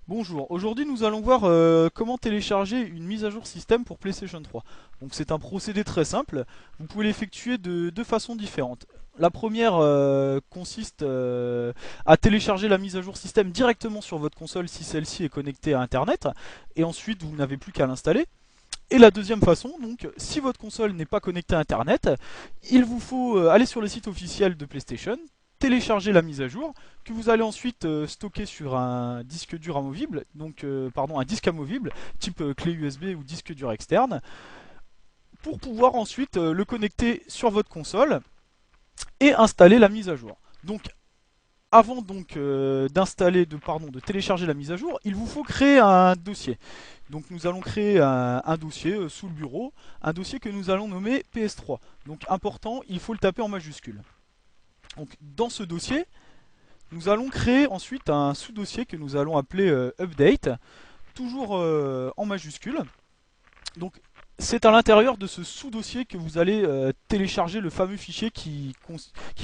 Bonjour, aujourd'hui nous allons voir comment télécharger une mise à jour système pour PlayStation 3. Donc c'est un procédé très simple, vous pouvez l'effectuer de deux façons différentes. La première consiste à télécharger la mise à jour système directement sur votre console si celle-ci est connectée à internet, et ensuite vous n'avez plus qu'à l'installer. Et la deuxième façon, donc, si votre console n'est pas connectée à internet, il vous faut aller sur le site officiel de PlayStation, télécharger la mise à jour, que vous allez ensuite stocker sur un disque dur amovible, donc pardon, un disque amovible, type clé USB ou disque dur externe, pour pouvoir ensuite le connecter sur votre console et installer la mise à jour. Donc avant donc de télécharger la mise à jour, il vous faut créer un dossier. Donc nous allons créer un dossier sous le bureau, un dossier que nous allons nommer PS3. Donc important, il faut le taper en majuscule. Donc dans ce dossier, nous allons créer ensuite un sous-dossier que nous allons appeler update, toujours en majuscule. Donc c'est à l'intérieur de ce sous-dossier que vous allez télécharger le fameux fichier qui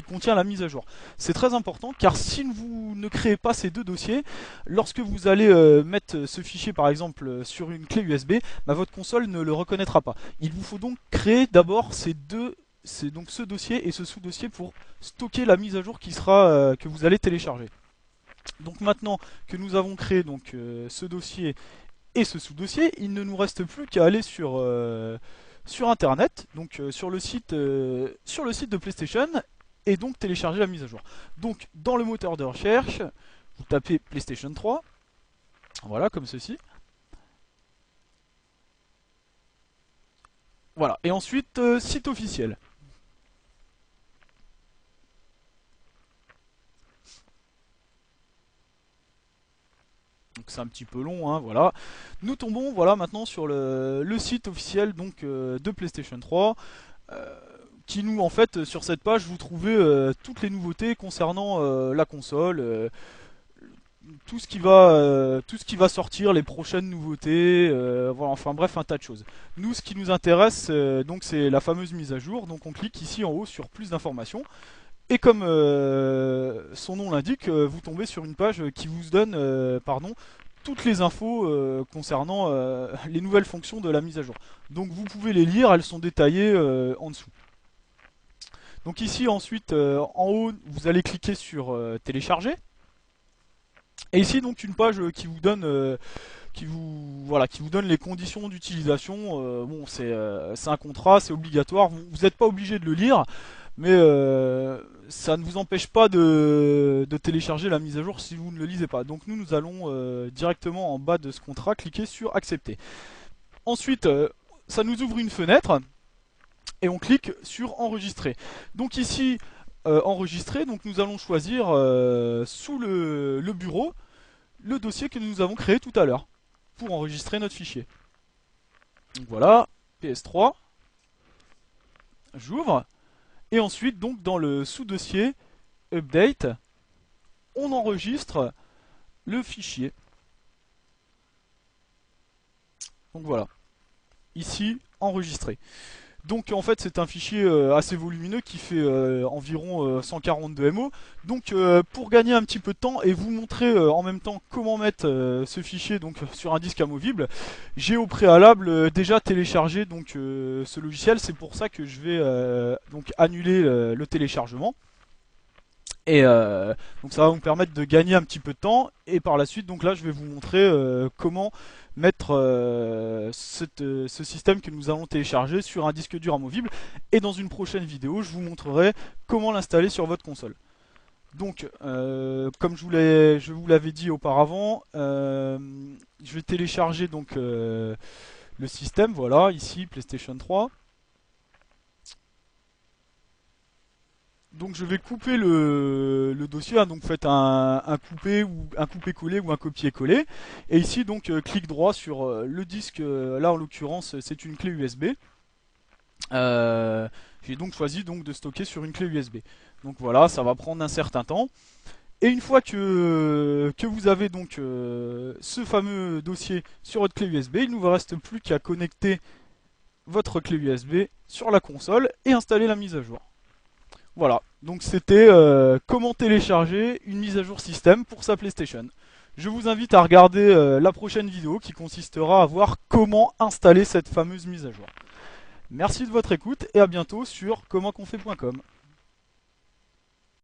contient la mise à jour. C'est très important car si vous ne créez pas ces deux dossiers, lorsque vous allez mettre ce fichier par exemple sur une clé USB, bah, votre console ne le reconnaîtra pas. Il vous faut donc créer d'abord ces deux, c'est donc ce dossier et ce sous-dossier pour stocker la mise à jour qui sera que vous allez télécharger. Donc maintenant que nous avons créé donc ce dossier et ce sous-dossier, il ne nous reste plus qu'à aller sur internet, donc sur le site de PlayStation, et donc télécharger la mise à jour. Donc dans le moteur de recherche, vous tapez PlayStation 3, voilà comme ceci. Voilà, et ensuite site officiel. Donc c'est un petit peu long, hein, voilà. Nous tombons voilà maintenant sur le site officiel donc de PlayStation 3. Qui nous en fait sur cette page vous trouvez toutes les nouveautés concernant la console, tout ce qui va sortir, les prochaines nouveautés, voilà, enfin bref un tas de choses. Nous ce qui nous intéresse donc c'est la fameuse mise à jour, donc on clique ici en haut sur plus d'informations. Et comme son nom l'indique, vous tombez sur une page qui vous donne toutes les infos concernant les nouvelles fonctions de la mise à jour. Donc vous pouvez les lire, elles sont détaillées en dessous. Donc ici ensuite en haut vous allez cliquer sur télécharger. Et ici donc une page qui vous donne les conditions d'utilisation. Bon c'est un contrat, c'est obligatoire, vous n'êtes pas obligé de le lire, mais ça ne vous empêche pas de télécharger la mise à jour si vous ne le lisez pas. Donc nous allons directement en bas de ce contrat cliquer sur accepter. Ensuite ça nous ouvre une fenêtre et on clique sur enregistrer. Donc ici enregistrer, donc nous allons choisir sous le bureau le dossier que nous avons créé tout à l'heure pour enregistrer notre fichier. Donc voilà, PS3, j'ouvre, et ensuite donc dans le sous-dossier update, on enregistre le fichier. Donc voilà, ici enregistré. Donc en fait c'est un fichier assez volumineux qui fait environ 142 MO. Donc pour gagner un petit peu de temps et vous montrer en même temps comment mettre ce fichier donc sur un disque amovible, j'ai au préalable déjà téléchargé donc ce logiciel. C'est pour ça que je vais donc annuler le téléchargement. Et donc ça va vous permettre de gagner un petit peu de temps. Et par la suite, donc là, je vais vous montrer comment mettre ce système que nous allons télécharger sur un disque dur amovible. Et dans une prochaine vidéo, je vous montrerai comment l'installer sur votre console. Donc, comme je vous l'avais dit auparavant, je vais télécharger donc le système. Voilà, ici PlayStation 3. Donc je vais couper le dossier, hein, donc faites un coupé ou un coupé-coller ou un copier-coller. Et ici donc clic droit sur le disque, là en l'occurrence c'est une clé USB. J'ai donc choisi donc de stocker sur une clé USB. Donc voilà, ça va prendre un certain temps. Et une fois que vous avez donc ce fameux dossier sur votre clé USB, il ne vous reste plus qu'à connecter votre clé USB sur la console et installer la mise à jour. Voilà, donc c'était comment télécharger une mise à jour système pour sa PlayStation. Je vous invite à regarder la prochaine vidéo qui consistera à voir comment installer cette fameuse mise à jour. Merci de votre écoute et à bientôt sur commentconfait.com.